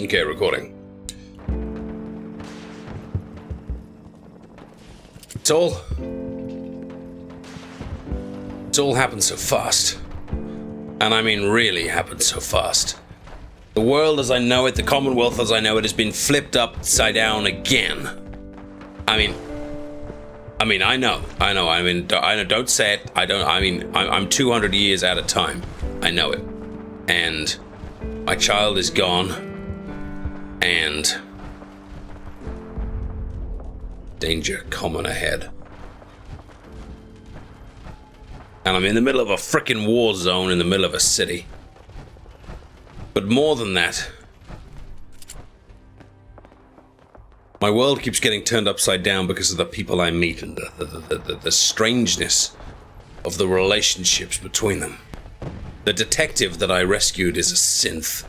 Okay, recording. It's all happened so fast. And I mean really happened so fast. The world as I know it, the Commonwealth as I know it, has been flipped upside down again. I know. Don't say it. I'm 200 years out of time. I know it. And my child is gone. And danger common ahead. And I'm in the middle of a frickin' war zone in the middle of a city. But more than that, my world keeps getting turned upside down because of the people I meet and the strangeness of the relationships between them. The detective that I rescued is a synth.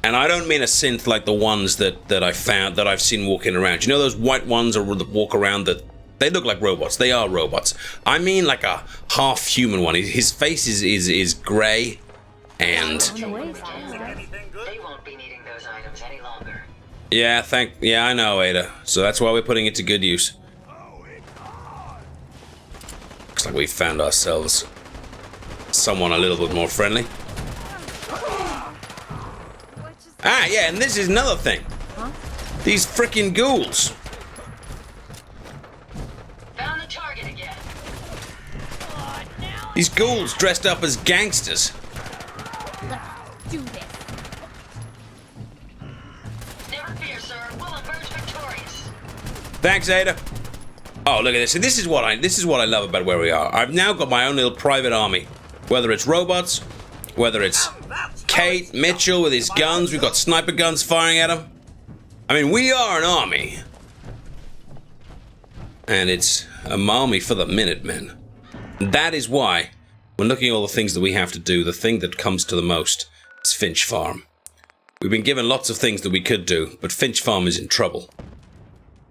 And I don't mean a synth like the ones that I've seen walking around. You know those white ones that walk around that they look like robots. They are robots. I mean like a half-human one. His face is grey and... They won't be needing those items any longer. Yeah, I know, Ada. So that's why we're putting it to good use. Looks like we found ourselves someone a little bit more friendly. Ah, yeah, and this is another thing. Huh? These frickin' ghouls. Found the target again. These ghouls dressed up as gangsters. Let's do this. Never fear, sir. We'll emerge victorious. Thanks, Ada. Oh, look at this. This is what I love about where we are. I've now got my own little private army. Whether it's robots, whether it's Kate, Mitchell with his guns, we've got sniper guns firing at him. I mean, we are an army. And it's an army for the Minutemen. That is why, when looking at all the things that we have to do, the thing that comes to the most is Finch Farm. We've been given lots of things that we could do, but Finch Farm is in trouble.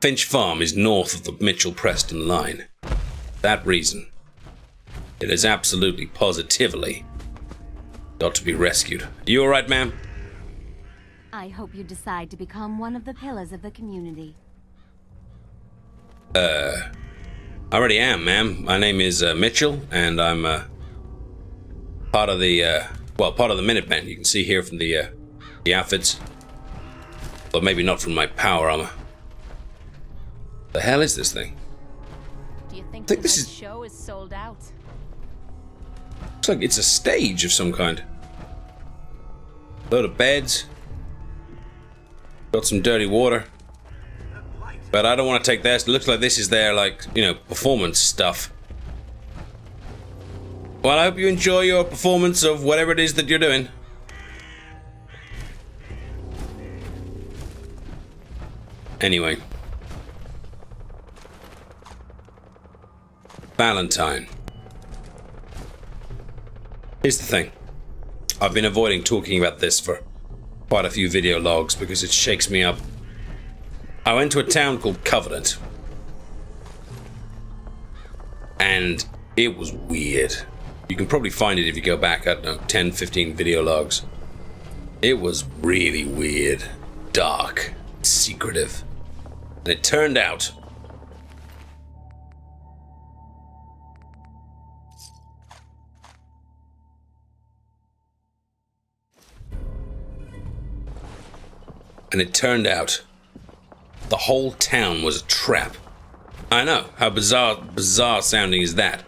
Finch Farm is north of the Mitchell-Preston line. For that reason, it is absolutely, positively got to be rescued. You alright, ma'am? I hope you decide to become one of the pillars of the community. I already am, ma'am. My name is Mitchell, and I'm part of the Minutemen. You can see here from the outfits, but maybe not from my power armor. The hell is this thing? Do you think I think this is show is sold out? Looks like it's a stage of some kind. Load of beds. Got some dirty water. But I don't want to take that. It looks like this is their, performance stuff. Well, I hope you enjoy your performance of whatever it is that you're doing. Anyway. Valentine. Here's the thing. I've been avoiding talking about this for quite a few video logs because it shakes me up. I went to a town called Covenant. And it was weird. You can probably find it if you go back, I don't know, 10, 15 video logs. It was really weird, dark, secretive. And it turned out the whole town was a trap. I know, how bizarre sounding is that?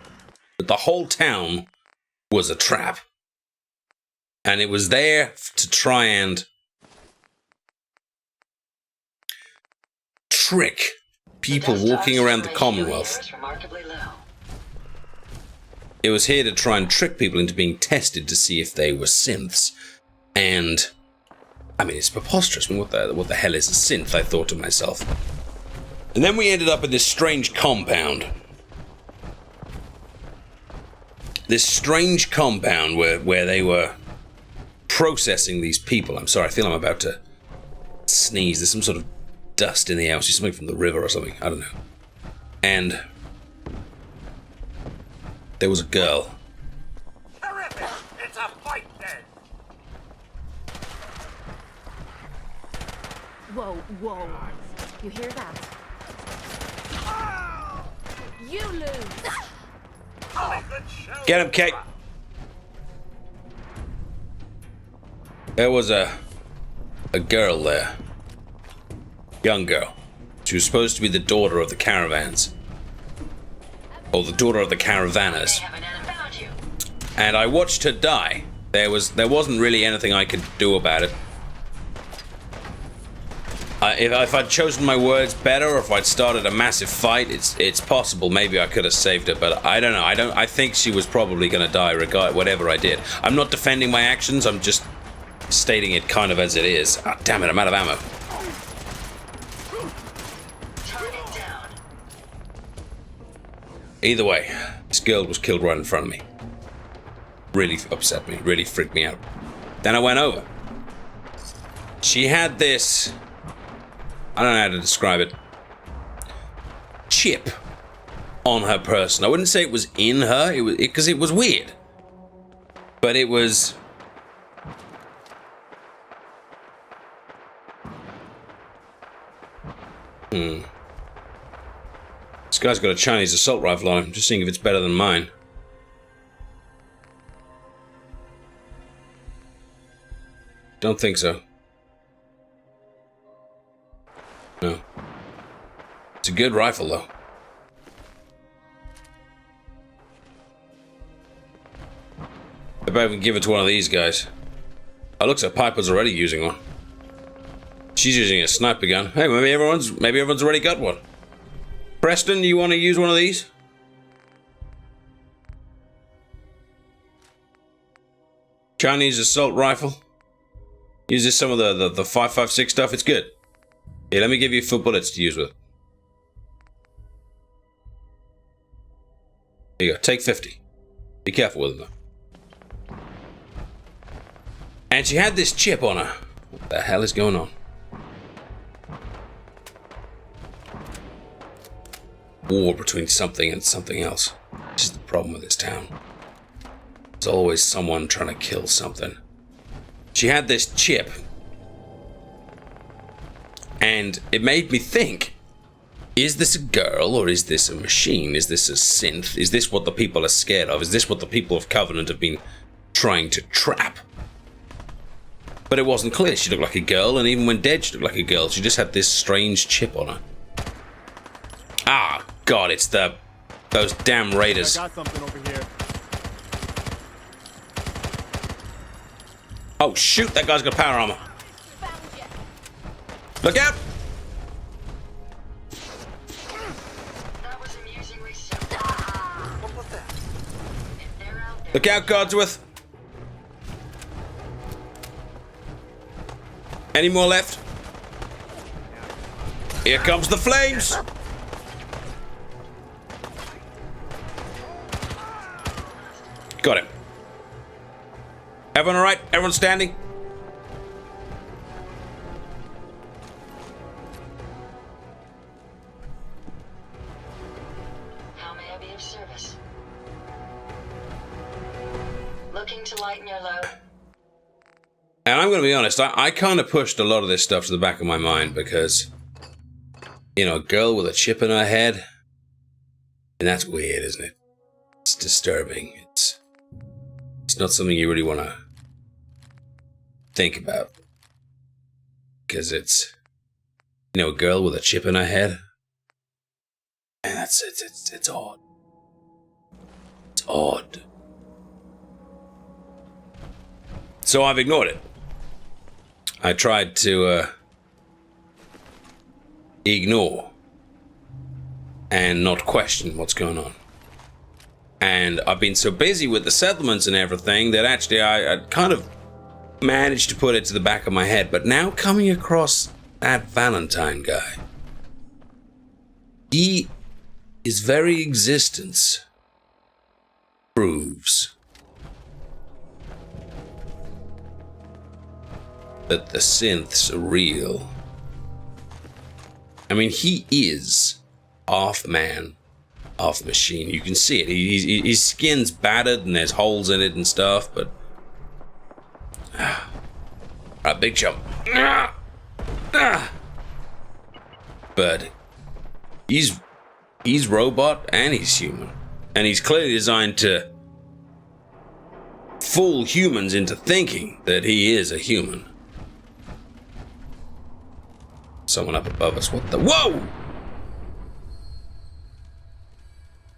But the whole town was a trap. And it was there to try and trick people walking around the Commonwealth. It was here to try and trick people into being tested to see if they were synths. And I mean, it's preposterous. I mean, what the hell is a synth, I thought to myself. And then we ended up in this strange compound. This strange compound where they were processing these people. I'm sorry, I feel I'm about to sneeze. There's some sort of dust in the air. Something from the river or something. I don't know. And there was a girl. Terrific! It's a fight then! Whoa, whoa. You hear that? You lose! Get him, Kate. There was a girl there. Young girl. She was supposed to be the daughter of the caravans. Or the daughter of the caravanners. And I watched her die. There wasn't really anything I could do about it. If I'd chosen my words better, or if I'd started a massive fight, it's possible maybe I could have saved her, but I don't know. I think she was probably going to die whatever I did. I'm not defending my actions, I'm just stating it kind of as it is. Ah, damn it, I'm out of ammo. Either way, this girl was killed right in front of me. Really upset me, really freaked me out. Then I went over. She had this, I don't know how to describe it, chip on her person. I wouldn't say it was in her, because it was weird. But it was... This guy's got a Chinese assault rifle on him. Just seeing if it's better than mine. Don't think so. No. It's a good rifle, though. I bet I can give it to one of these guys. Oh, looks like Piper's already using one. She's using a sniper gun. Hey, maybe everyone's already got one. Preston, you want to use one of these? Chinese assault rifle. Uses some of the 5.56 stuff. It's good. Here, let me give you full bullets to use with. Here you go. Take 50. Be careful with them, though. And she had this chip on her. What the hell is going on? War between something and something else. This is the problem with this town. There's always someone trying to kill something. She had this chip. And it made me think, is this a girl or is this a machine? Is this a synth? Is this what the people are scared of? Is this what the people of Covenant have been trying to trap? But it wasn't clear. She looked like a girl, and even when dead, she looked like a girl. She just had this strange chip on her. Ah, God, it's those damn raiders. I got something over here. Oh, shoot, that guy's got power armor. Look out! Look out, Godsworth. Any more left? Here comes the flames! Got him. Everyone alright? Everyone standing? How may I be of service? Looking to lighten your load? And I'm going to be honest, I kind of pushed a lot of this stuff to the back of my mind because, you know, a girl with a chip in her head, and that's weird, isn't it? It's disturbing. It's not something you really want to think about. Because it's, you know, a girl with a chip in her head. And it's odd. It's odd. So I've ignored it. I tried to ignore and not question what's going on. And I've been so busy with the settlements and everything that actually I kind of managed to put it to the back of my head. But now coming across that Valentine guy, his very existence proves that the synths are real. I mean, he is half man, half machine. You can see it. His skin's battered and there's holes in it and stuff, but... Alright, big jump. But he's robot and he's human. And he's clearly designed to fool humans into thinking that he is a human. Someone up above us. What the? Whoa!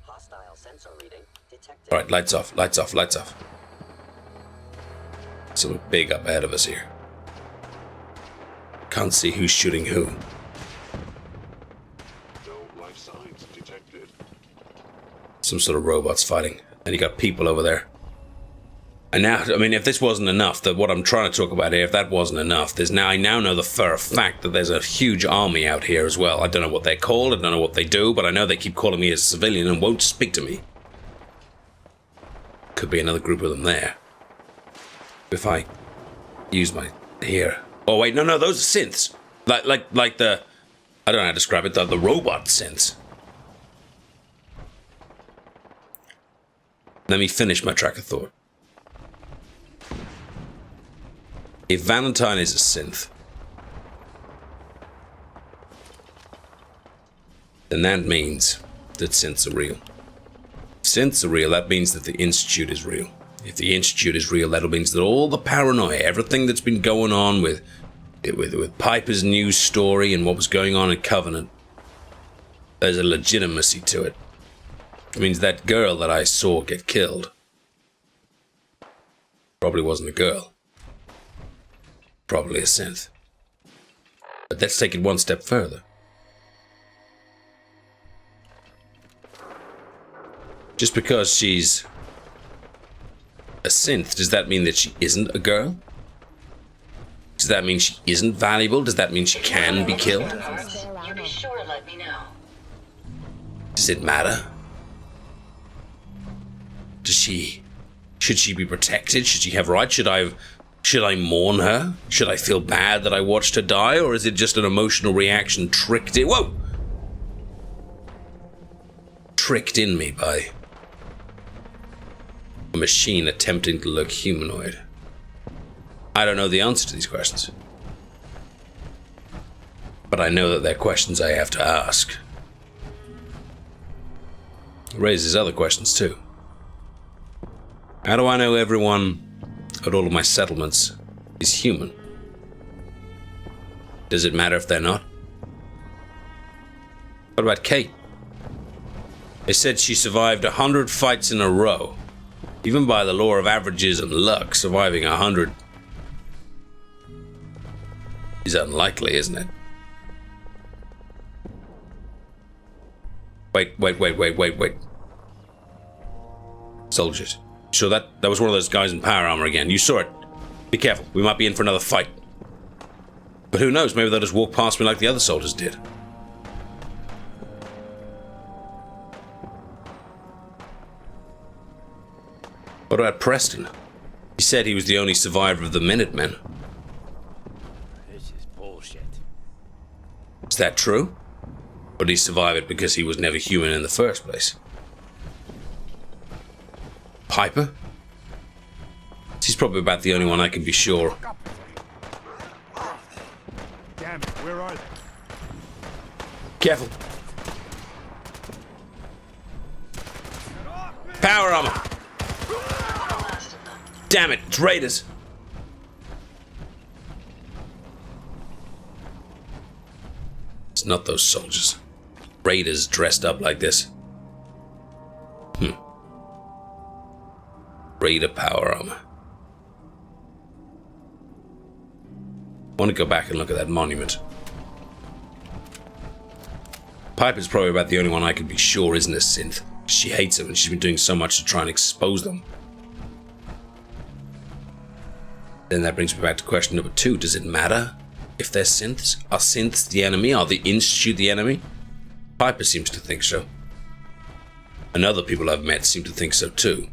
Hostile sensor reading detected. Alright, lights off, lights off, lights off. Something big up ahead of us here. Can't see who's shooting who. No life signs detected. Some sort of robots fighting. And you got people over there. And now, I mean, if this wasn't enough, that what I'm trying to talk about here, if that wasn't enough, I now know for a fact that there's a huge army out here as well. I don't know what they're called, I don't know what they do, but I know they keep calling me as a civilian and won't speak to me. Could be another group of them there. If I use my here. Oh wait, no, those are synths. Like the, I don't know how to describe it, the robot synths. Let me finish my track of thought. If Valentine is a synth, then that means that synths are real. Synths are real, that means that the Institute is real. If the Institute is real, that means that all the paranoia, everything that's been going on with Piper's news story and what was going on in Covenant, there's a legitimacy to it. It means that girl that I saw get killed probably wasn't a girl. Probably a synth. But let's take it one step further. Just because she's a synth, does that mean that she isn't a girl? Does that mean she isn't valuable? Does that mean she can be killed? You be sure and let me know. Does it matter? Should she be protected? Should she have rights? Should I mourn her? Should I feel bad that I watched her die? Or is it just an emotional reaction tricked in? Whoa! Tricked in me by a machine attempting to look humanoid. I don't know the answer to these questions. But I know that they're questions I have to ask. It raises other questions too. How do I know everyone at all of my settlements is human? Does it matter if they're not? What about Kate? They said she survived 100 fights in a row. Even by the law of averages and luck, surviving 100 is unlikely, isn't it? Wait. Soldiers. So that was one of those guys in power armor again. You saw it. Be careful. We might be in for another fight. But who knows? Maybe they'll just walk past me like the other soldiers did. What about Preston? He said he was the only survivor of the Minutemen. This is bullshit. Is that true? Or did he survive it because he was never human in the first place? Piper? She's probably about the only one I can be sure. Damn it, where are they? Careful. Power armor. Damn it, it's raiders. It's not those soldiers. Raiders dressed up like this. Raider power armor. I want to go back and look at that monument. Piper's probably about the only one I can be sure isn't a synth. She hates them and she's been doing so much to try and expose them. Then that brings me back to question number 2. Does it matter if they're synths? Are synths the enemy? Are the Institute the enemy? Piper seems to think so. And other people I've met seem to think so too.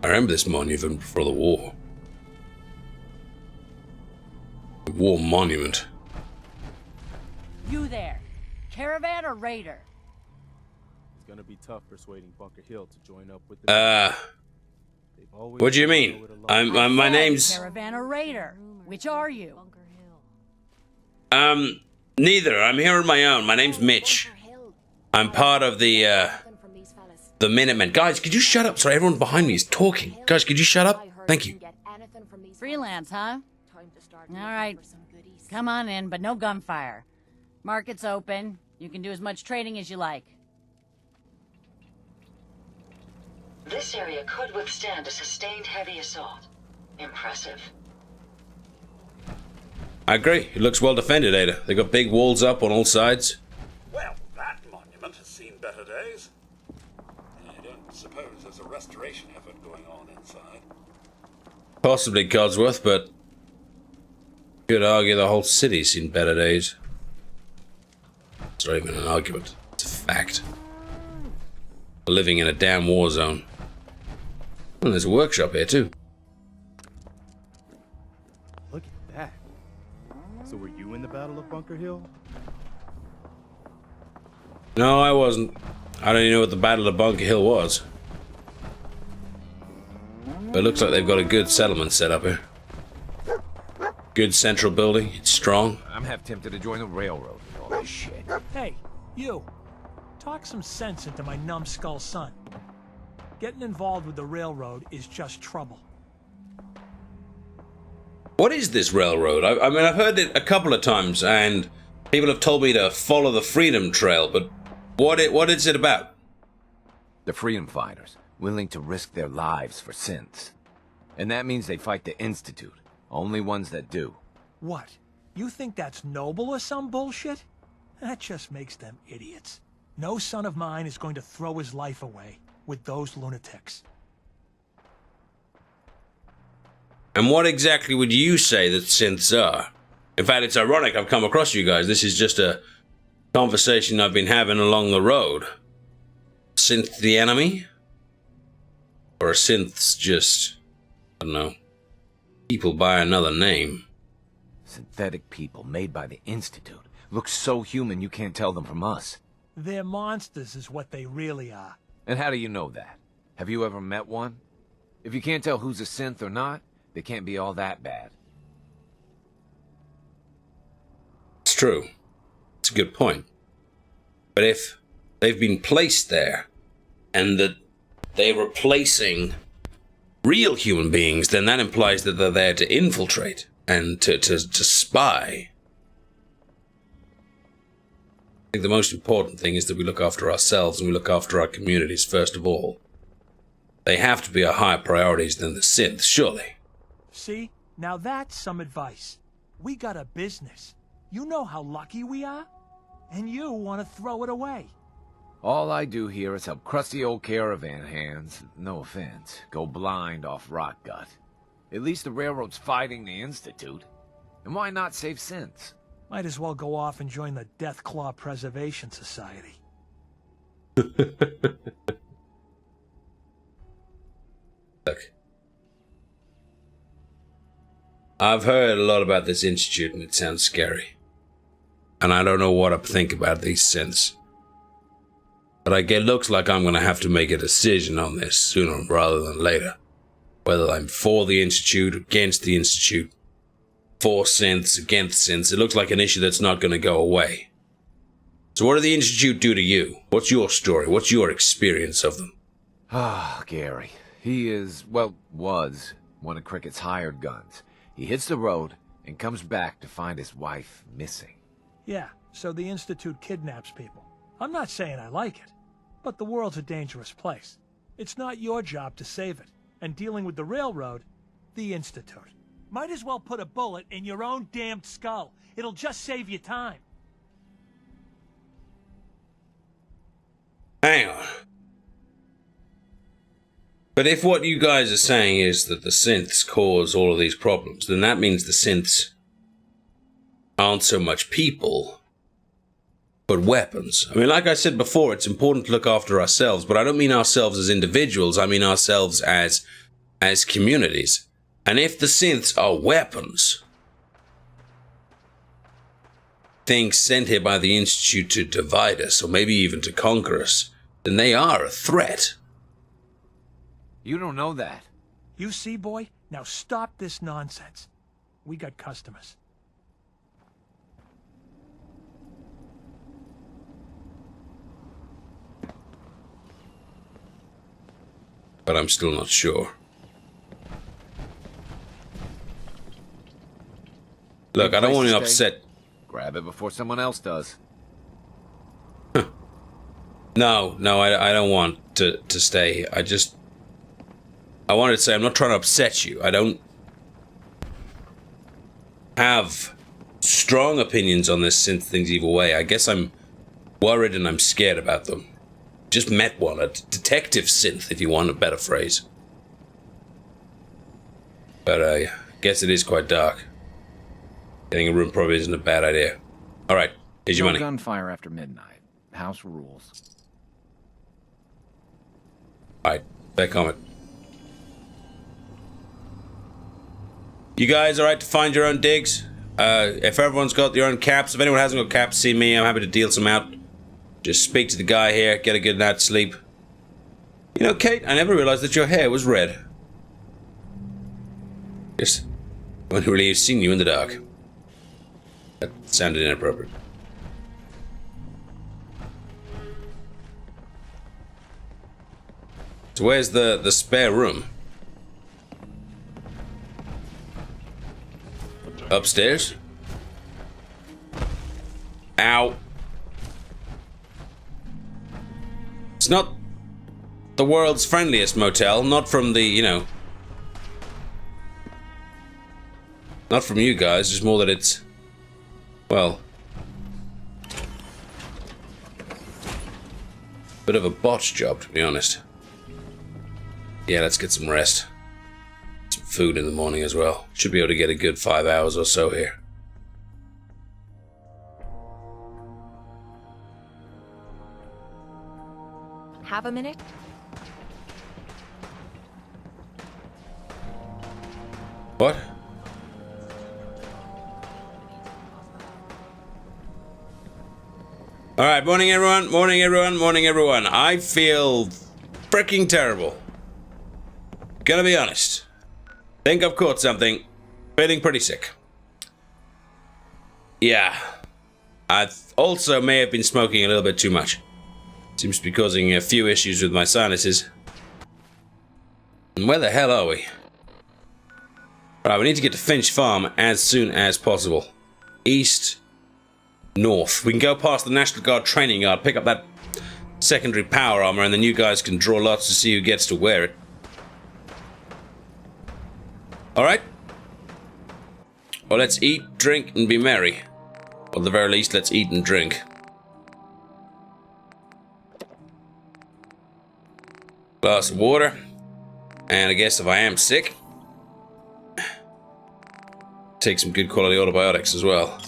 I remember this monument before the war. The war monument. You there, caravan or raider? It's gonna be tough persuading Bunker Hill to join up with the... What do you mean? My name's... Caravan or raider? Which are you? Bunker Hill. Neither. I'm here on my own. My name's Mitch. I'm part of the Minutemen. Guys, could you shut up? Sorry, everyone behind me is talking. Guys, could you shut up? Thank you. Freelance, huh? All right. Come on in, but no gunfire. Market's open. You can do as much trading as you like. This area could withstand a sustained heavy assault. Impressive. I agree. It looks well defended, Ada. They got big walls up on all sides. Well, that monument has seen better days. I don't suppose there's a restoration effort going on inside. Possibly Codsworth, but you could argue the whole city's seen better days. It's not even an argument. It's a fact. We're living in a damn war zone. And there's a workshop here, too. Look at that. So were you in the Battle of Bunker Hill? No, I wasn't. I don't even know what the Battle of Bunker Hill was. But it looks like they've got a good settlement set up here. Good central building. It's strong. I'm half tempted to join the railroad with all this shit. Hey, you. Talk some sense into my numbskull son. Getting involved with the railroad is just trouble. What is this railroad? I mean, I've heard it a couple of times, and people have told me to follow the Freedom Trail, but what is it about? The freedom fighters, willing to risk their lives for synths. And that means they fight the Institute. Only ones that do. What? You think that's noble or some bullshit? That just makes them idiots. No son of mine is going to throw his life away with those lunatics. And what exactly would you say that synths are? In fact, it's ironic I've come across you guys. This is just a conversation I've been having along the road. Synth the enemy? Or are synths just, I don't know, people by another name? Synthetic people made by the Institute. Look so human you can't tell them from us. They're monsters is what they really are. And how do you know that? Have you ever met one? If you can't tell who's a synth or not, they can't be all that bad. It's true. It's a good point. But if they've been placed there, and that they're replacing real human beings, then that implies that they're there to infiltrate and to spy. I think the most important thing is that we look after ourselves and we look after our communities first of all. They have to be our higher priorities than the synths, surely. See? Now that's some advice. We got a business. You know how lucky we are? And you want to throw it away. All I do here is help crusty old caravan hands, no offense, go blind off rot gut. At least the railroad's fighting the Institute. And why not save synths? Might as well go off and join the Deathclaw Preservation Society. Look. I've heard a lot about this institute and it sounds scary. And I don't know what I think about these synths. But it looks like I'm going to have to make a decision on this sooner rather than later. Whether I'm for the Institute, against the Institute, for synths, against synths. It looks like an issue that's not going to go away. So what did the Institute do to you? What's your story? What's your experience of them? Ah, Gary. He is, well, was one of Crickett's hired guns. He hits the road and comes back to find his wife missing. Yeah, so the Institute kidnaps people. I'm not saying I like it, but the world's a dangerous place. It's not your job to save it. And dealing with the railroad, the Institute. Might as well put a bullet in your own damned skull. It'll just save you time. Hang on. But if what you guys are saying is that the synths cause all of these problems, then that means the synths aren't so much people, but weapons. I mean, like I said before, it's important to look after ourselves, but I don't mean ourselves as individuals, I mean ourselves as communities. And if the synths are weapons, things sent here by the Institute to divide us, or maybe even to conquer us, then they are a threat. You don't know that. You see, boy? Now stop this nonsense. We got customers. but I'm still not sure. Look, I don't want to upset... Grab it before someone else does. No, I don't want to stay here. I wanted to say I'm not trying to upset you. I don't have strong opinions on this synth things either way. I guess I'm worried and I'm scared about them. Just met one, a detective synth, if you want a better phrase. But I guess it is quite dark. Getting a room probably isn't a bad idea. Alright, here's your money. Gunfire after midnight. House rules. Alright, fair comment. You guys alright to find your own digs? If everyone's got their own caps, if anyone hasn't got caps, see me, I'm happy to deal some out. Just speak to the guy here, get a good night's sleep. You know, Kate, I never realized that your hair was red. Just wouldn't really have seen you in the dark. That sounded inappropriate. So where's the spare room? Upstairs? Ow. It's not the world's friendliest motel, not from the, you know... Not from you guys, just more that it's... Well... Bit of a botch job, to be honest. Yeah, let's get some rest. Some food in the morning as well. Should be able to get a good 5 hours or so here. Have a minute? What? Alright, morning everyone, morning everyone, morning everyone. I feel freaking terrible. Gonna be honest. Think I've caught something. Feeling pretty sick. Yeah. I also may have been smoking a little bit too much. Seems to be causing a few issues with my sinuses. And where the hell are we? Right, we need to get to Finch Farm as soon as possible. East, north. We can go past the National Guard training yard, pick up that secondary power armor, and then you guys can draw lots to see who gets to wear it. Alright? Well, let's eat, drink, and be merry. Or at the very least, let's eat and drink. Glass of water. And I guess if I am sick, take some good quality antibiotics as well.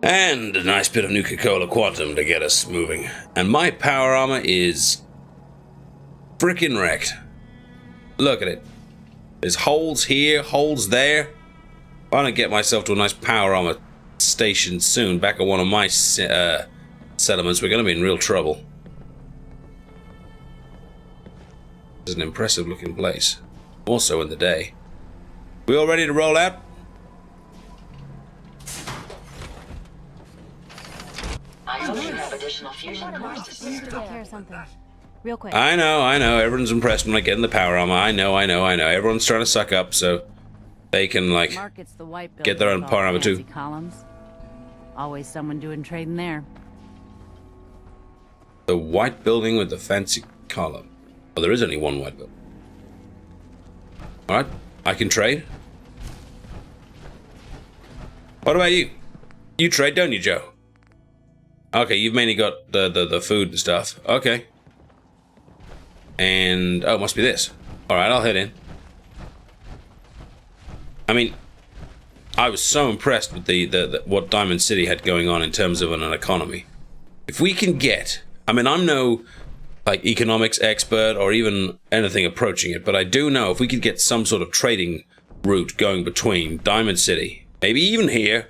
And a nice bit of Nuka-Cola Quantum to get us moving. And my power armor is frickin' wrecked. Look at it. There's holes here, holes there. If I don't get myself to a nice power armor station soon, back at one of my settlements, we're going to be in real trouble. It's an impressive looking place. Also in the day. We all ready to roll out? I hope you have additional fusion cores to spare. Take care of something. Real quick. I know. Everyone's impressed when I get in the power armor. I know. Everyone's trying to suck up so they can, like, get their own power armor too. Columns. Always someone doing trading there. The white building with the fancy column. Well, there is only one white building. Alright, I can trade. What about you? You trade, don't you, Joe? Okay, you've mainly got the food and stuff. Okay. And, oh, it must be this. Alright, I'll head in. I mean, I was so impressed with the what Diamond City had going on in terms of an economy. If we can get, I mean, I'm no, like, economics expert or even anything approaching it, but I do know if we could get some sort of trading route going between Diamond City, maybe even here,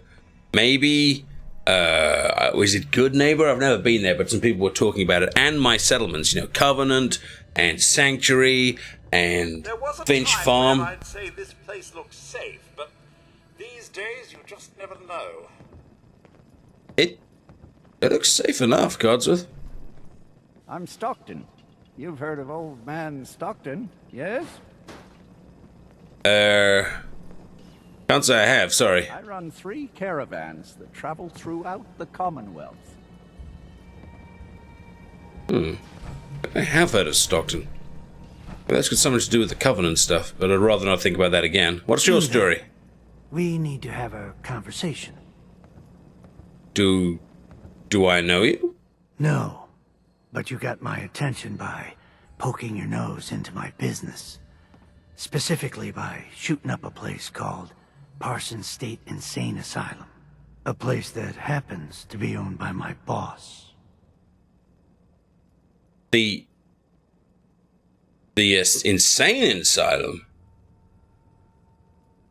maybe, was it Good Neighbor? I've never been there, but some people were talking about it, and my settlements, you know, Covenant, and Sanctuary, and Finch Farm. I'd say this place looks safe, but these days you just never know. It looks safe enough, Codsworth. I'm Stockton. You've heard of old man Stockton, yes? Can't say I have, sorry. I run 3 caravans that travel throughout the Commonwealth. I have heard of Stockton. Well, that's got something to do with the Covenant stuff, but I'd rather not think about that again. What's your story? We need to have a conversation. Do I know you? No, but you got my attention by poking your nose into my business. Specifically by shooting up a place called Parsons State Insane Asylum. A place that happens to be owned by my boss. The insane asylum?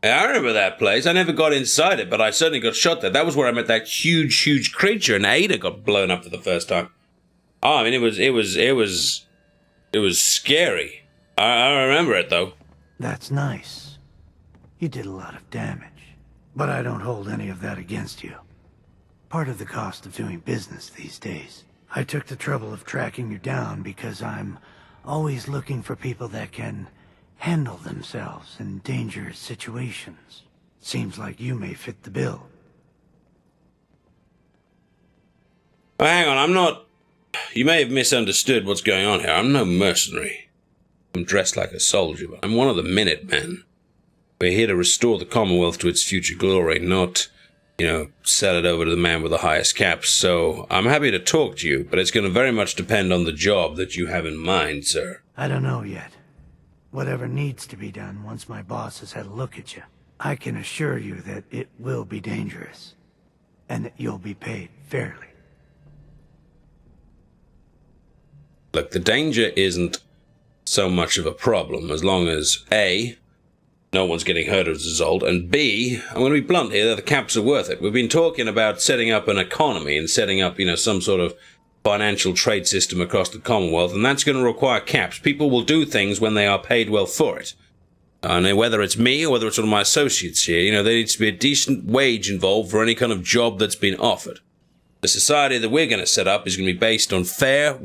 I remember that place. I never got inside it, but I certainly got shot there. That was where I met that huge creature, and Ada got blown up for the first time. Oh, I mean, it was scary. I remember it though. That's nice. You did a lot of damage, but I don't hold any of that against you. Part of the cost of doing business these days. I took the trouble of tracking you down because I'm always looking for people that can handle themselves in dangerous situations. Seems like you may fit the bill. Well, hang on, I'm not... You may have misunderstood what's going on here. I'm no mercenary. I'm dressed like a soldier, but I'm one of the Minutemen. We're here to restore the Commonwealth to its future glory, not, sell it over to the man with the highest caps. So I'm happy to talk to you, but it's going to very much depend on the job that you have in mind, sir. I don't know yet. Whatever needs to be done once my boss has had a look at you. I can assure you that it will be dangerous, and that you'll be paid fairly. Look, the danger isn't so much of a problem as long as A, no one's getting hurt as a result, and B, I'm going to be blunt here, that the caps are worth it. We've been talking about setting up an economy and setting up, some sort of financial trade system across the Commonwealth, and that's going to require caps. People will do things when they are paid well for it. And whether it's me or whether it's one of my associates here, there needs to be a decent wage involved for any kind of job that's been offered. The society that we're going to set up is going to be based on fair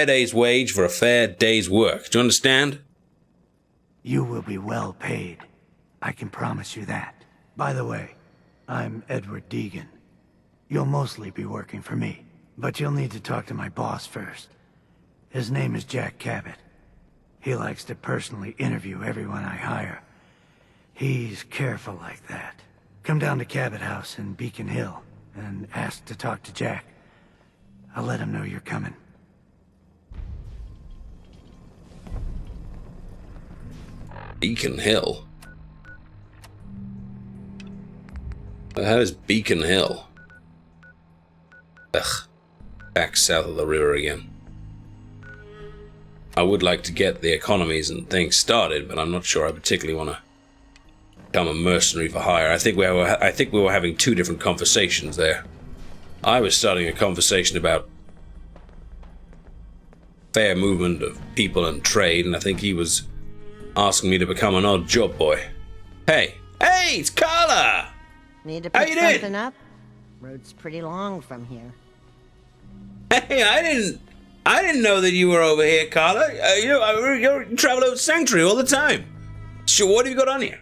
day's wage for a fair day's work. Do you understand? You will be well paid. I can promise you that. By the way, I'm Edward Deegan. You'll mostly be working for me, but you'll need to talk to my boss first. His name is Jack Cabot. He likes to personally interview everyone I hire. He's careful like that. Come down to Cabot House in Beacon Hill and ask to talk to Jack. I'll let him know you're coming. Beacon Hill? The hell is Beacon Hill? Ugh. Back south of the river again. I would like to get the economies and things started, but I'm not sure I particularly want to become a mercenary for hire. I think we were having two different conversations there. I was starting a conversation about fair movement of people and trade, and I think he was asking me to become an odd job boy. Hey, it's Carla! Need to pick something up? Road's pretty long from here. Hey, I didn't know that you were over here, Carla. You travel over Sanctuary all the time. So what have you got on here?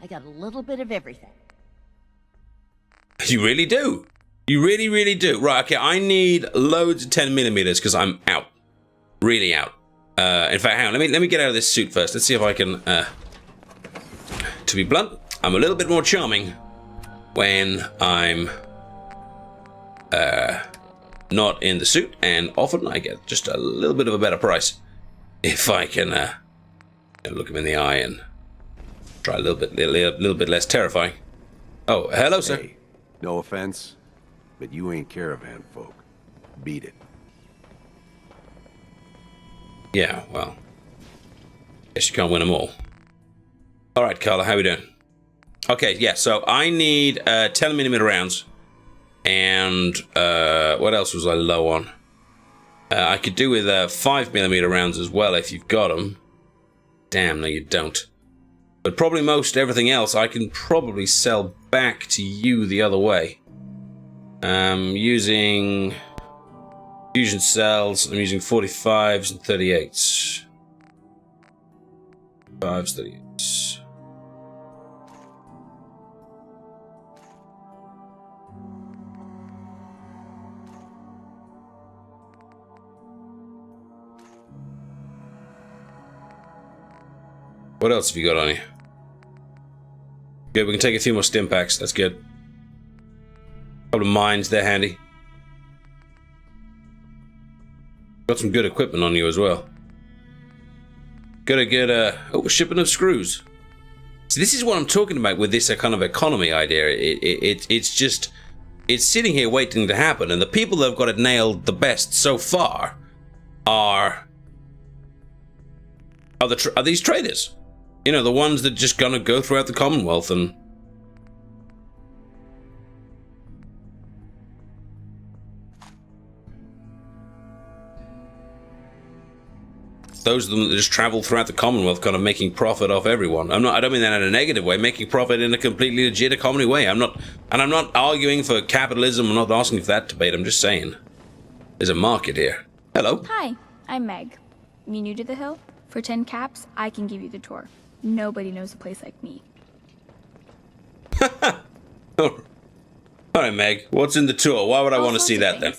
I got a little bit of everything. You really do. You really do. Right, okay, I need loads of 10mm because I'm out. Really out. In fact, hang on, let me get out of this suit first. Let's see if I can, to be blunt, I'm a little bit more charming when I'm, not in the suit, and often I get just a little bit of a better price if I can, look him in the eye and try a little bit less terrifying. Oh, hello, sir. Hey, no offense, but you ain't caravan folk. Beat it. Yeah, well, guess you can't win them all. All right, Carla, how we doing? Okay, yeah, so I need 10mm rounds, and what else was I low on? I could do with 5mm rounds as well if you've got them. Damn, no, you don't. But probably most everything else I can probably sell back to you the other way. Using Fusion cells. I'm using 45s and 38s. 5s, 38s. What else have you got on you? Good, we can take a few more stim packs. That's good. Couple of mines, they're handy. Got some good equipment on you as well. Gotta get oh, a shipment of screws. So this is what I'm talking about with this kind of economy idea. It's just, it's sitting here waiting to happen, and the people that have got it nailed the best so far are these traders. You know, the ones that just gonna go throughout the Commonwealth and those of them that just travel throughout the Commonwealth, kind of making profit off everyone. I don't mean that in a negative way, making profit in a completely legit economy way. I'm not arguing for capitalism. I'm not asking for that debate. I'm just saying there's a market here. Hello. Hi, I'm Meg. You new to the hill? For 10 caps, I can give you the tour. Nobody knows a place like me. All right, Meg. What's in the tour? Why would I want to see that then?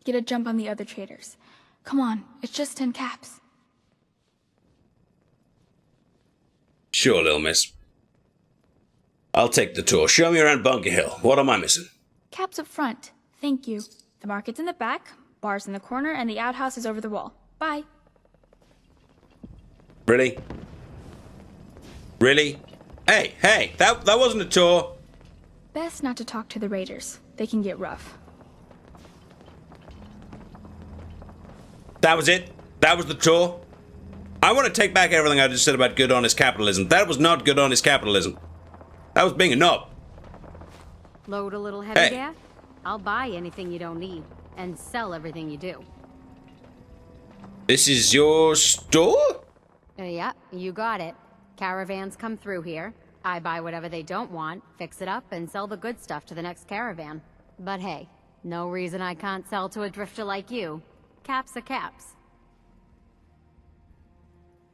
Get a jump on the other traders. Come on, it's just 10 caps. Sure, little miss. I'll take the tour. Show me around Bunker Hill. What am I missing? Caps up front. Thank you. The market's in the back, bars in the corner, and the outhouse is over the wall. Bye. Really? Really? Hey, that wasn't a tour. Best not to talk to the raiders. They can get rough. That was it? That was the tour? I want to take back everything I just said about good, honest capitalism. That was not good, honest capitalism. That was being a knob. Load a little heavy gas? I'll buy anything you don't need, and sell everything you do. This is your store? Yeah, you got it. Caravans come through here. I buy whatever they don't want, fix it up, and sell the good stuff to the next caravan. But hey, no reason I can't sell to a drifter like you. Caps are caps.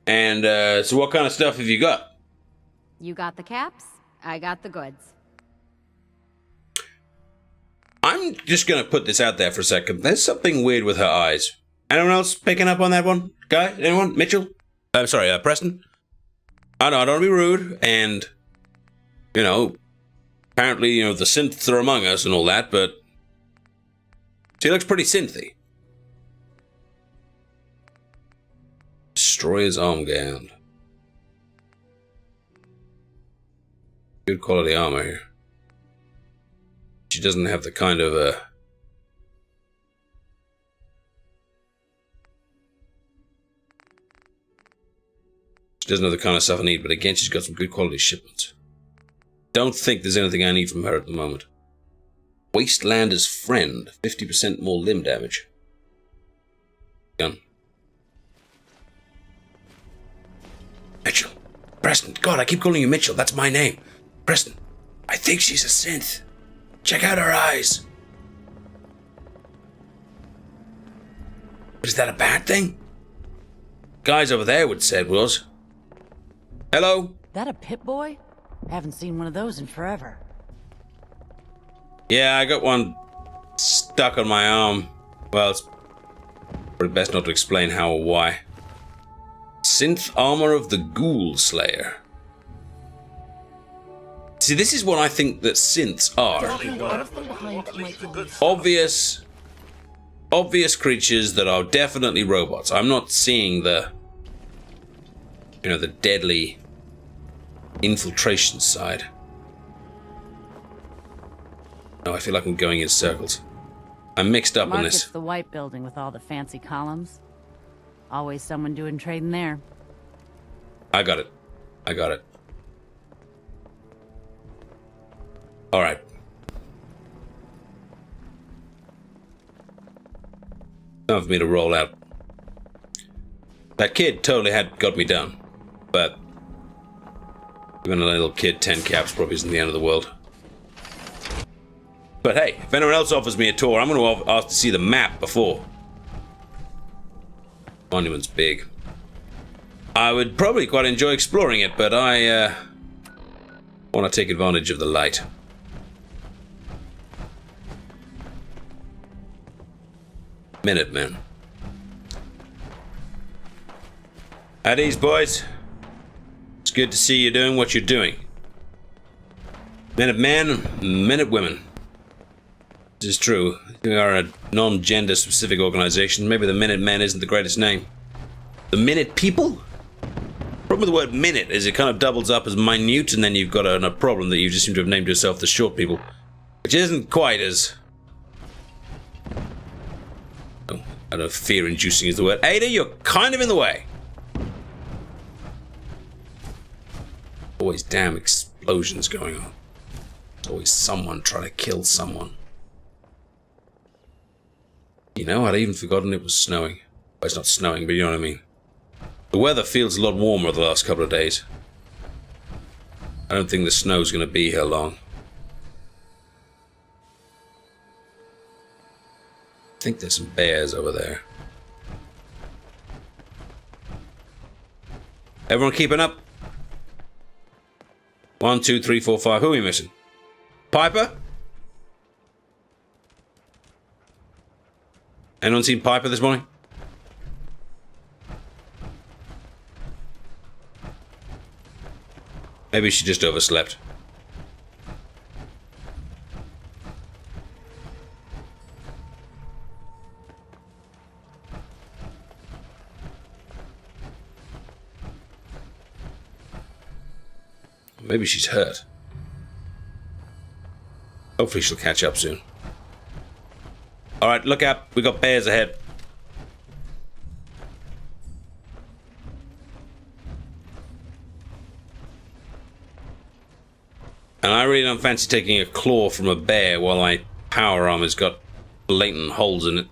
And, so what kind of stuff have you got? You got the caps, I got the goods. I'm just gonna put this out there for a second. There's something weird with her eyes. Anyone else picking up on that one? Guy? Anyone? Mitchell? I'm sorry, Preston? I don't want to be rude, and, you know, apparently, you know, the synths are among us and all that, but she looks pretty synthy. Destroyer's arm gown. Good quality armor here. She doesn't have the kind of, she doesn't have the kind of stuff I need, but again, she's got some good quality shipments. Don't think there's anything I need from her at the moment. Wastelander's Friend, 50% more limb damage. Gun. Mitchell. Preston. God, I keep calling you Mitchell. That's my name. Preston. I think she's a synth. Check out her eyes. Is that a bad thing? Guys over there would say it was. Hello? That a Pip-Boy? Haven't seen one of those in forever. Yeah, I got one stuck on my arm. Well, it's probably best not to explain how or why. Synth armor of the Ghoul Slayer. See, this is what I think that synths are. Obvious creatures that are definitely robots. I'm not seeing the, you know, the deadly infiltration side. No, I feel like I'm going in circles. I'm mixed up on this. Market's the white building with all the fancy columns. Always someone doing trading there. I got it. I got it. All right. Time for me to roll out. That kid totally had got me down, but even a little kid, 10 caps probably isn't the end of the world. But hey, if anyone else offers me a tour, I'm going to ask to see the map before. Monument's big. I would probably quite enjoy exploring it, but I want to take advantage of the light. Minutemen. At ease, boys. It's good to see you doing what you're doing. Minutemen, Minutewomen. This is true. We are a non-gender specific organization. Maybe the Minutemen isn't the greatest name. The Minute People? Problem with the word minute is it kind of doubles up as minute, and then you've got a problem that you just seem to have named yourself the Short People. Which isn't quite as... Oh, I don't know if fear-inducing is the word. Ada, you're kind of in the way. Always damn explosions going on. There's always someone trying to kill someone. You know, I'd even forgotten it was snowing. Well, it's not snowing, but you know what I mean. The weather feels a lot warmer the last couple of days. I don't think the snow's going to be here long. I think there's some bears over there. Everyone keeping up? 1, 2, 3, 4, 5. Who are we missing? Piper? Anyone seen Piper this morning? Maybe she just overslept. Maybe she's hurt. Hopefully she'll catch up soon. Alright, look out. We got bears ahead. And I really don't fancy taking a claw from a bear while my power armor's got blatant holes in it.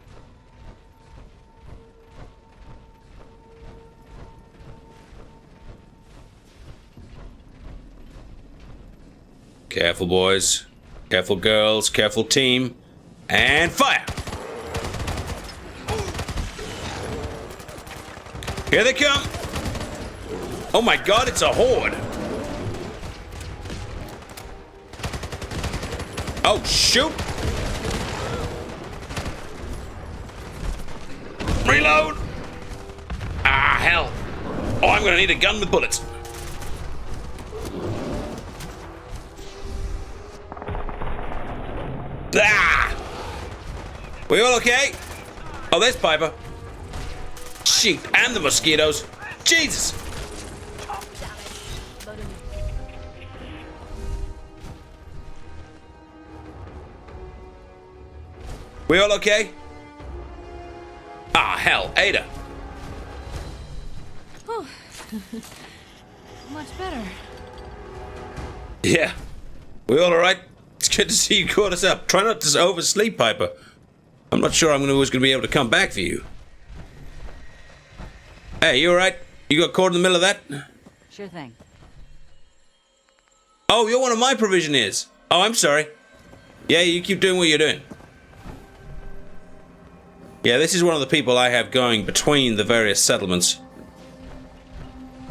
Careful, boys. Careful, girls. Careful, team. And fire! Here they come! Oh my god, it's a horde! Oh, shoot! Reload! Ah, hell! Oh, I'm gonna need a gun with bullets. Ah! We all okay? Oh, there's Piper. Sheep and the mosquitoes. Jesus! We all okay? Ah, hell, Ada. Oh, much better. Yeah. We all alright? It's good to see you caught us up. Try not to oversleep, Piper. I'm not sure I'm always going to be able to come back for you. Hey, you alright? You got caught in the middle of that? Sure thing. Oh, you're one of my provisioneers. Oh, I'm sorry. Yeah, you keep doing what you're doing. Yeah, this is one of the people I have going between the various settlements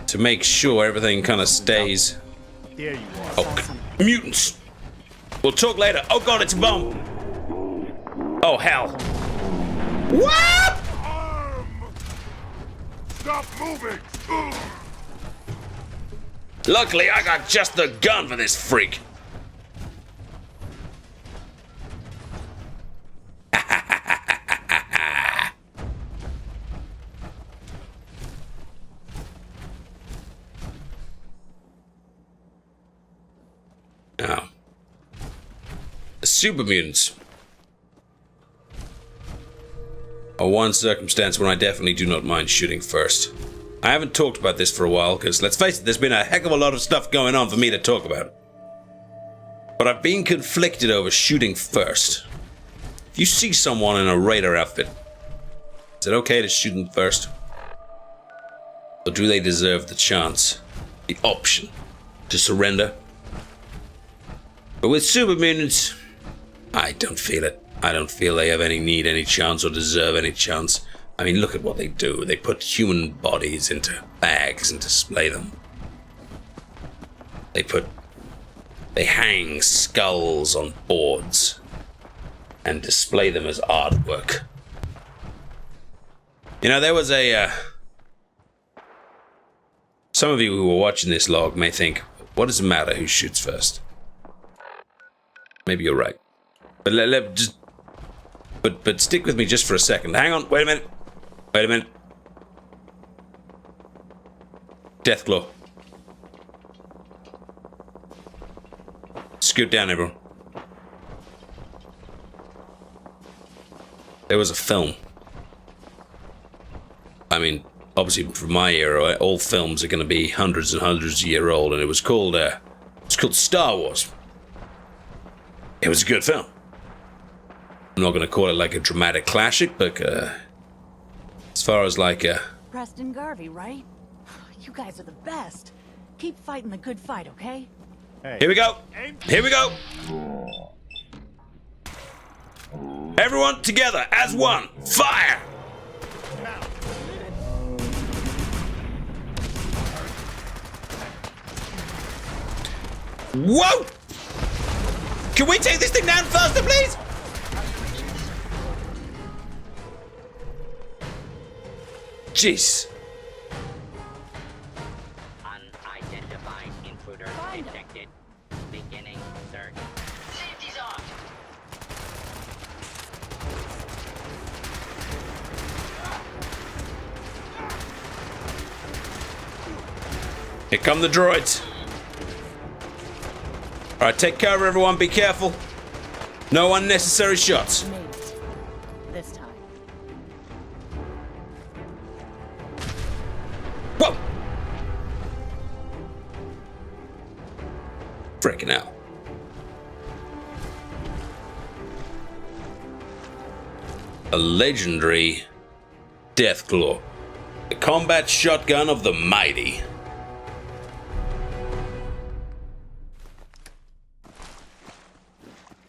to make sure everything kind of stays. There you are. Oh, mutants! We'll talk later. Oh god, it's a bomb! Oh hell! What? Stop moving! Luckily, I got just the gun for this freak. Now, the super mutants are one circumstance when I definitely do not mind shooting first. I haven't talked about this for a while because, let's face it, there's been a heck of a lot of stuff going on for me to talk about. But I've been conflicted over shooting first. If you see someone in a raider outfit, is it okay to shoot them first? Or do they deserve the chance, the option, to surrender? But with super mutants, I don't feel it. I don't feel they have any need, any chance, or deserve any chance. I mean, look at what they do. They put human bodies into bags and display them. They hang skulls on boards and display them as artwork. You know, there was a... some of you who are watching this log may think, what does it matter who shoots first? Maybe you're right. But but stick with me just for a second. Hang on, wait a minute. Wait a minute. Deathclaw. Scoot down, everyone. There was a film. I mean, obviously from my era, all films are going to be hundreds and hundreds of years old, and it was called Star Wars. It was a good film. I'm not going to call it like a dramatic classic, but as far as like Preston Garvey, right? You guys are the best. Keep fighting the good fight, okay? Hey. Here we go. Here we go. Everyone together as one. Fire! Whoa! Can we take this thing down faster, please? Jeez. Unidentified intruder detected. Beginning search. Safety's off. Here come the droids. Alright, take cover, everyone. Be careful. No unnecessary shots. This time. Whoa! Freaking out. A legendary Deathclaw. The combat shotgun of the mighty.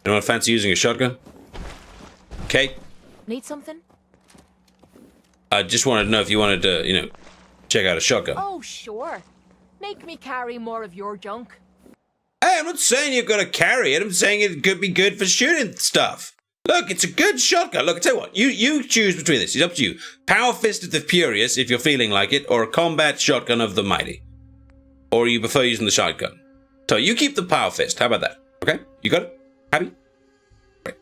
Anyone fancy using a shotgun? Kate? Need something? I just wanted to know if you wanted to, you know, check out a shotgun. Oh, sure. Make me carry more of your junk. Hey, I'm not saying you've got to carry it. I'm saying it could be good for shooting stuff. Look, it's a good shotgun. Look, I tell you what, you choose between this. It's up to you. Power Fist of the Furious, if you're feeling like it, or a combat shotgun of the mighty. Or you prefer using the shotgun. So you keep the Power Fist. How about that? Okay? You got it? Happy? Right.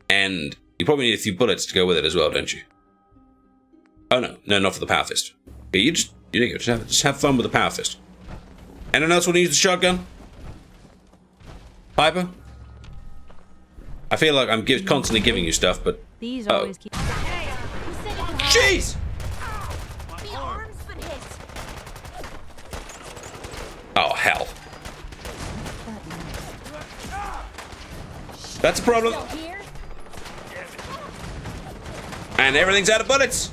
And you probably need a few bullets to go with it as well, don't you? Oh, no. No, not for the Power Fist. Okay, you just have fun with the Power Fist. Anyone else want to use the shotgun? Piper? I feel like I'm constantly giving you stuff, but... These always keep... Jeez! The arm's been hit. Oh, hell. That's a problem. And everything's out of bullets.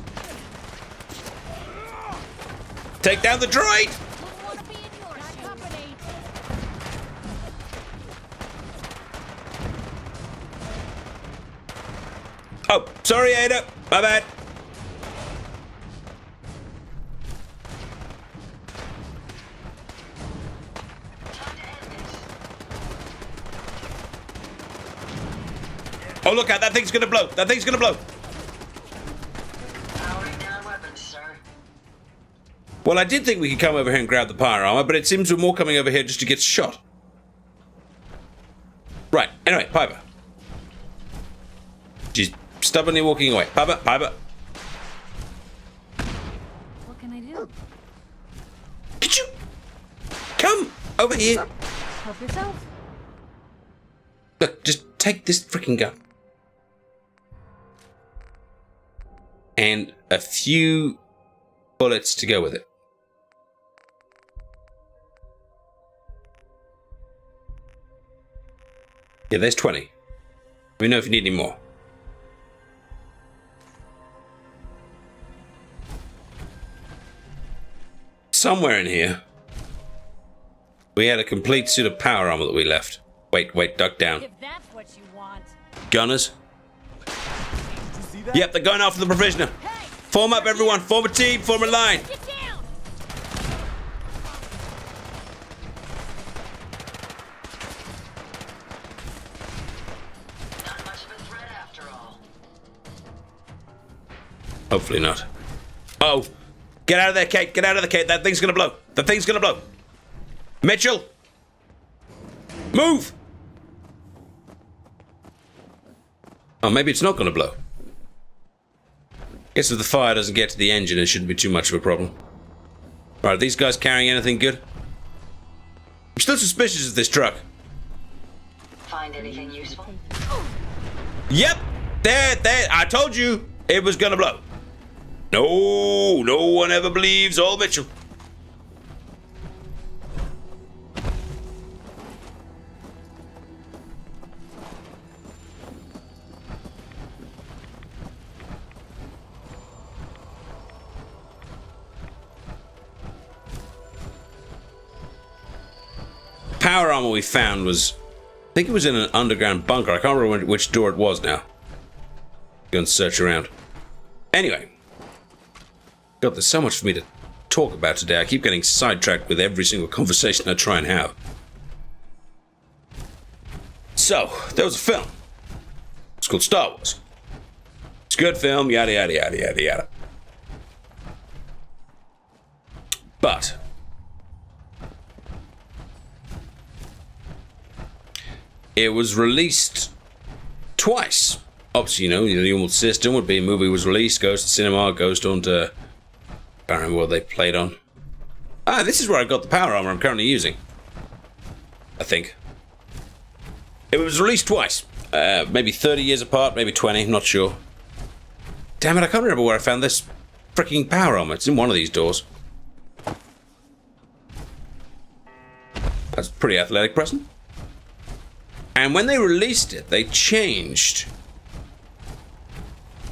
Take down the droid! Oh, sorry, Ada. My bad. Oh, look out. That thing's gonna blow. That thing's gonna blow. Powering down weapons, sir. Well, I did think we could come over here and grab the power armor, but it seems we're more coming over here just to get shot. Right. Anyway, Piper. She's stubbornly walking away. Piper, Piper. What can I do? Could you come over here? Help yourself. Look, just take this freaking gun. And a few bullets to go with it. Yeah, there's 20. Let me know if you need any more. Somewhere in here, we had a complete suit of power armor that we left. Wait, duck down. If that's what you want. Gunners? Yep, they're going after the provisioner. Form up, everyone. Form a team. Form a line. Not much of a threat after all. Hopefully not. Oh, get out of there, Kate. Get out of the Kate. That thing's gonna blow. The thing's gonna blow. Mitchell, move. Oh, maybe it's not gonna blow. Guess if the fire doesn't get to the engine, it shouldn't be too much of a problem. Right, are these guys carrying anything good? I'm still suspicious of this truck. Find anything useful? Yep, there. I told you it was gonna blow. No, no one ever believes old Mitchell. Power armor we found was, I think it was in an underground bunker. I can't remember which door it was now. Go and search around. Anyway. God, there's so much for me to talk about today. I keep getting sidetracked with every single conversation I try and have. So, there was a film. It's called Star Wars. It's a good film, yada yada yada yada yada. But it was released twice. Obviously, you know, the normal system would be a movie was released, goes to cinema, goes on to... I don't remember what they played on. Ah, this is where I got the power armor I'm currently using. I think. It was released twice. Maybe 30 years apart, maybe 20, I'm not sure. Damn it, I can't remember where I found this freaking power armor. It's in one of these doors. That's a pretty athletic present. And when they released it, they changed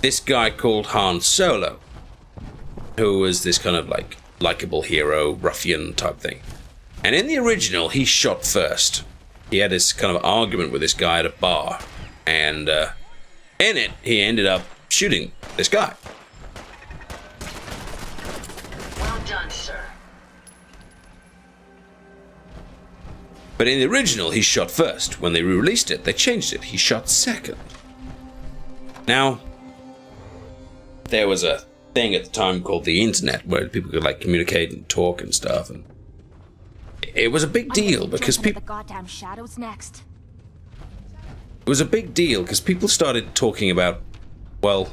this guy called Han Solo, who was this kind of like likable hero, ruffian type thing. And in the original, he shot first. He had this kind of argument with this guy at a bar. And in it, he ended up shooting this guy. Well done, sir. But in the original, he shot first. When they re-released it, they changed it. He shot second. Now, there was a thing at the time called the internet where people could like communicate and talk and stuff, and it was a big deal because people... The goddamn shadows next. It was a big deal because people started talking about, well...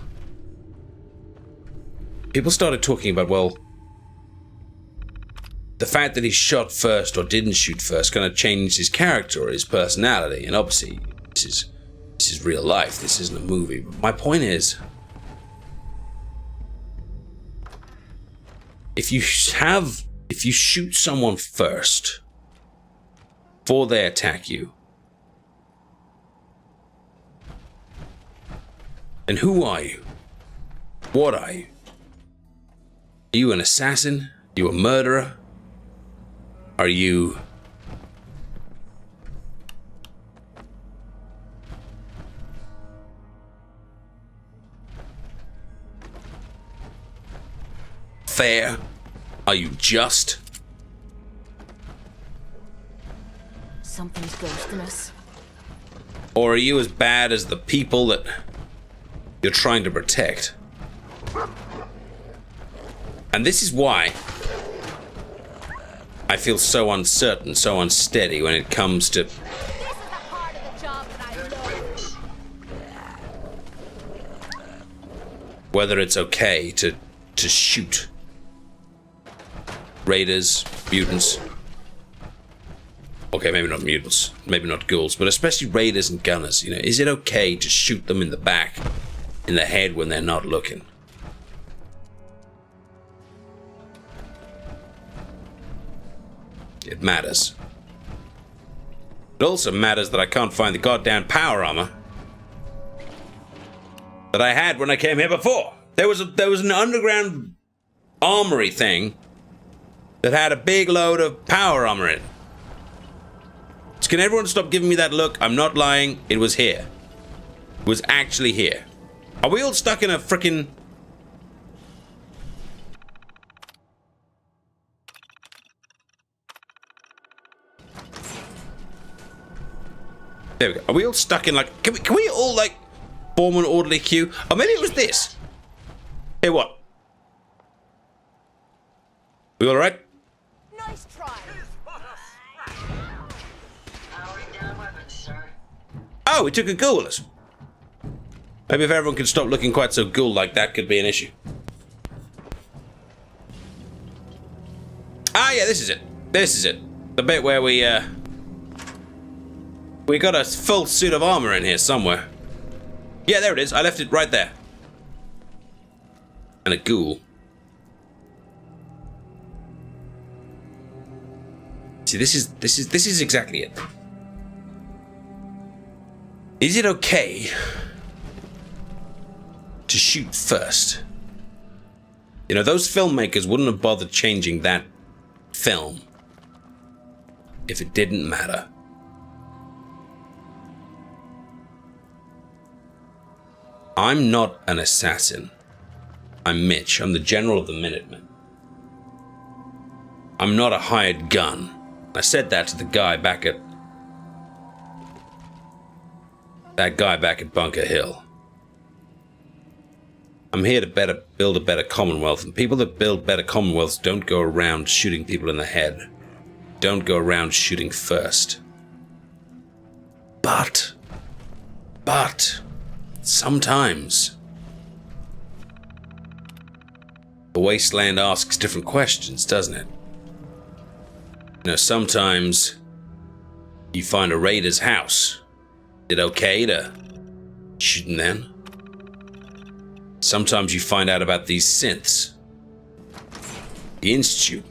People started talking about, well... The fact that he shot first or didn't shoot first kind of changed his character or his personality, and obviously this is real life, this isn't a movie. But my point is, if you shoot someone first before they attack you, then who are you? What are you? Are you an assassin? Are you a murderer? Are you... fair? Are you just? Something's ghosting us. Or are you as bad as the people that you're trying to protect? And this is why I feel so uncertain, so unsteady when it comes to... whether it's okay to shoot raiders, mutants. Okay, maybe not mutants, maybe not ghouls, but especially raiders and gunners. You know, is it okay to shoot them in the back, in the head when they're not looking? It matters. It also matters that I can't find the goddamn power armor that I had when I came here before. There was an underground armory thing that had a big load of power armor in it. So can everyone stop giving me that look? I'm not lying. It was here. It was actually here. Are we all stuck in a frickin'... There we go. Are we all stuck in, like... Can we all, like, form an orderly queue? Or maybe it was this. Hey, what? We all right? Nice try. Powering down weapons, sir. Oh, we took a ghoul with us. Maybe if everyone could stop looking quite so ghoul-like, that could be an issue. Ah, yeah, this is it. This is it. The bit where we got a full suit of armor in here somewhere. Yeah, there it is. I left it right there. And a ghoul. See, this is exactly it. Is it okay to shoot first? You know, those filmmakers wouldn't have bothered changing that film if it didn't matter. I'm not an assassin. I'm Mitch. I'm the general of the Minutemen. I'm not a hired gun. I said that to the guy back at... that guy back at Bunker Hill. I'm here to build a better Commonwealth, and people that build better Commonwealths don't go around shooting people in the head. Don't go around shooting first. But... sometimes... the wasteland asks different questions, doesn't it? You know, sometimes you find a raider's house. Is it okay to shoot them then? Sometimes you find out about these synths. The Institute.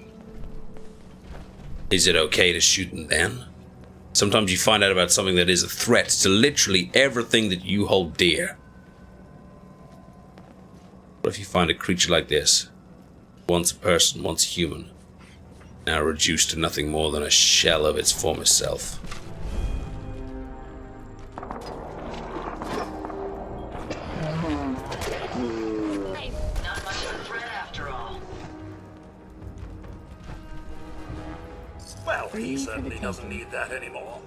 Is it okay to shoot them then? Sometimes you find out about something that is a threat to literally everything that you hold dear. What if you find a creature like this? Once a person, once human. Now reduced to nothing more than a shell of its former self. Not much of a threat after all. Well, he certainly doesn't need that anymore.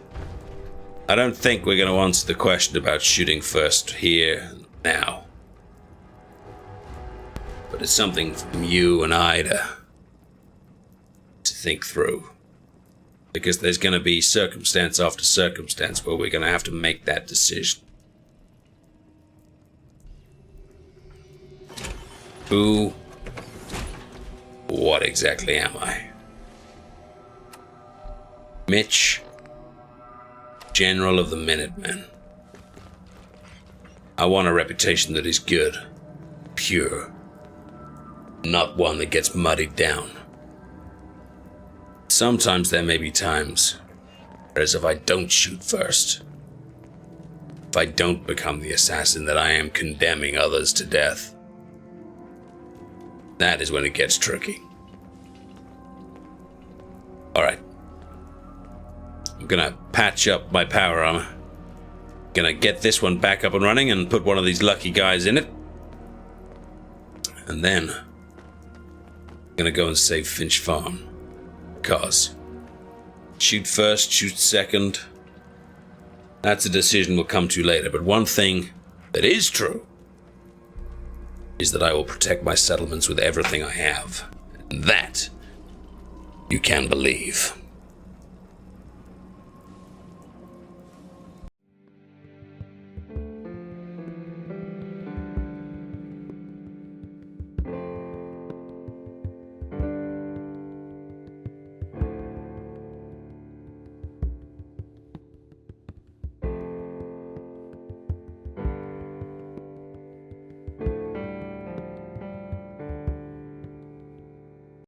I don't think we're going to answer the question about shooting first here, now. But it's something from you and I to think through. Because there's going to be circumstance after circumstance where we're going to have to make that decision. Who? What exactly am I? Mitch, General of the Minutemen. I want a reputation that is good, pure, not one that gets muddied down. Sometimes there may be times, whereas if I don't shoot first, if I don't become the assassin that I am condemning others to death, that is when it gets tricky. Alright. I'm gonna patch up my power armor. Gonna get this one back up and running and put one of these lucky guys in it. And then gonna go and save Finch Farm. Because shoot first, shoot second. That's a decision we'll come to later. But one thing that is true is that I will protect my settlements with everything I have. And that you can believe.